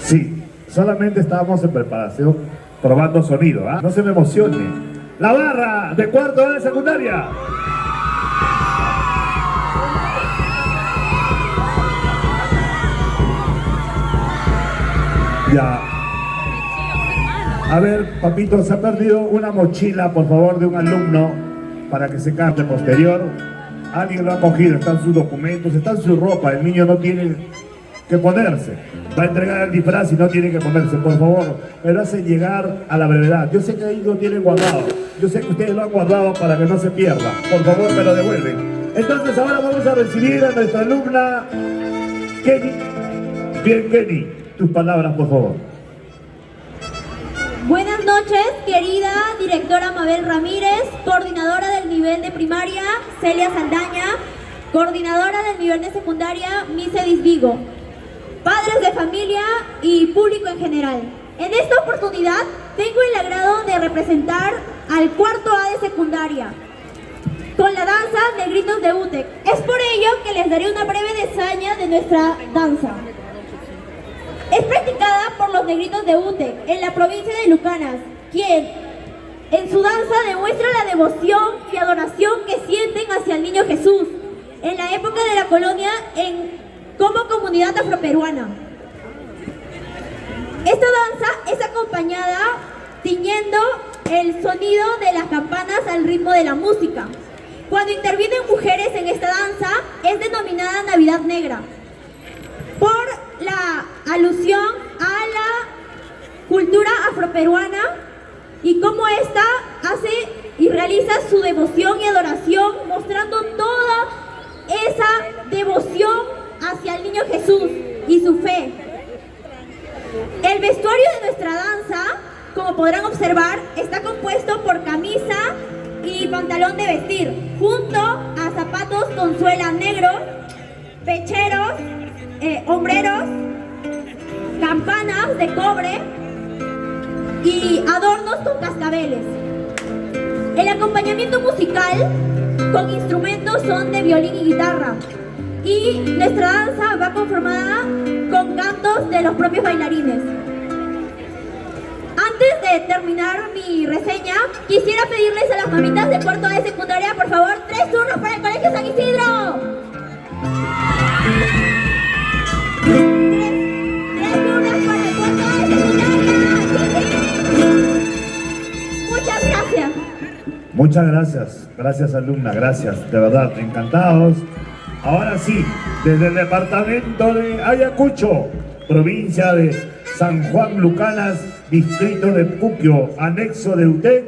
Sí, solamente estábamos en preparación, probando sonido, ¿ah? No se me emocione. La barra de cuarto de secundaria. Ya. A ver, papito, se ha perdido una mochila, por favor, de un alumno para que se cante posterior. Alguien lo ha cogido, están sus documentos, está en su ropa. El niño no tiene que ponerse. Va a entregar el disfraz y no tiene que ponerse. Por favor, me lo hacen llegar a la brevedad. Yo sé que ahí lo tienen guardado. Yo sé que ustedes lo han guardado para que no se pierda. Por favor, me lo devuelven. Entonces ahora vamos a recibir a nuestra alumna Kenny. Bien, Kenny, tus palabras, por favor. Buenas noches, querida directora Mabel Ramírez, coordinadora del nivel de primaria Celia Saldaña, coordinadora del nivel de secundaria Misedis Vigo, padres de familia y público en general. En esta oportunidad tengo el agrado de representar al cuarto A de secundaria con la danza Negritos de UTEC. Es por ello que les daré una breve reseña de nuestra danza. Es practicada por los negritos de UTEC en la provincia de Lucanas, quien en su danza demuestra la devoción y adoración que sienten hacia el niño Jesús en la época de la colonia como comunidad afroperuana. Esta danza es acompañada tiñendo el sonido de las campanas al ritmo de la música. Cuando intervienen mujeres en esta danza es denominada Navidad Negra, por la alusión a la cultura afroperuana y cómo ésta hace y realiza su devoción y adoración, mostrando toda esa devoción hacia el niño Jesús y su fe. El vestuario de nuestra danza, como podrán observar, está compuesto por camisa y pantalón de vestir, junto a zapatos con suela negro, pecheros, hombreros, campanas de cobre y adornos con cascabeles. El acompañamiento musical con instrumentos son de violín y guitarra, y nuestra danza va conformada con cantos de los propios bailarines. Antes de terminar mi reseña, quisiera pedirles a las mamitas de cuarto de secundaria, por favor, 3 turnos para el Colegio San Isidro. Muchas gracias, gracias alumna, gracias, de verdad, encantados. Ahora sí, desde el departamento de Ayacucho, provincia de San Juan Lucanas, distrito de Puquio, anexo de UTEC,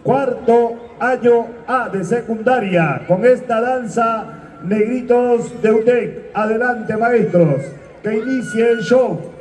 cuarto año A de secundaria, con esta danza Negritos de UTEC. Adelante, maestros, que inicie el show.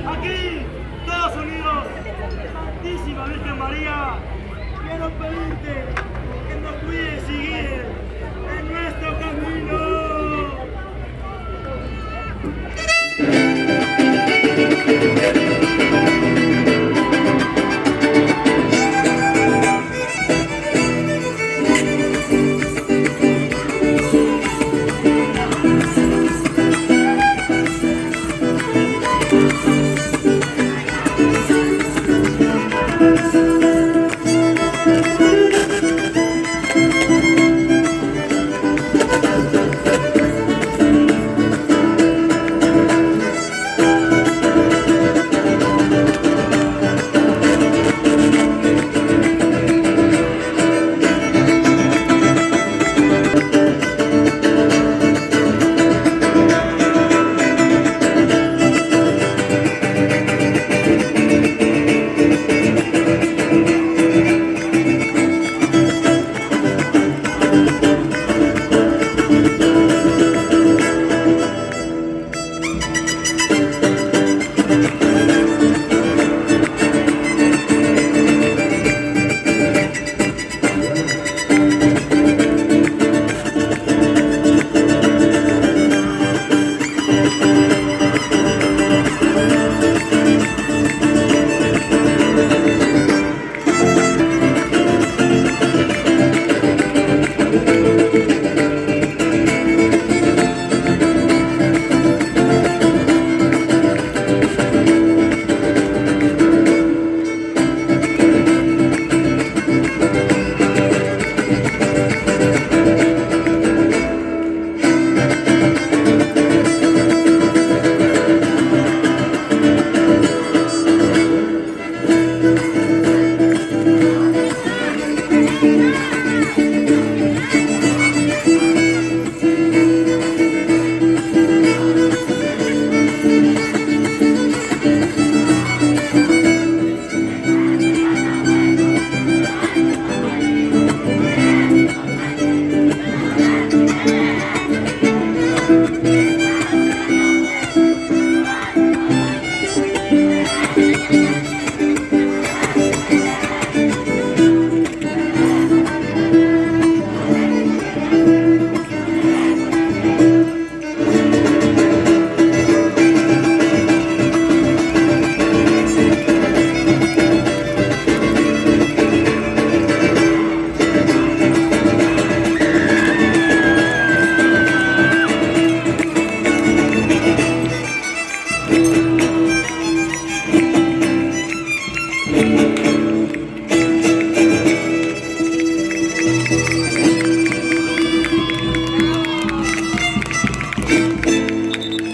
Aquí, todos unidos, Santísima Virgen María, quiero pedirte que nos cuides y guíes en nuestro camino.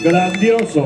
Grandioso.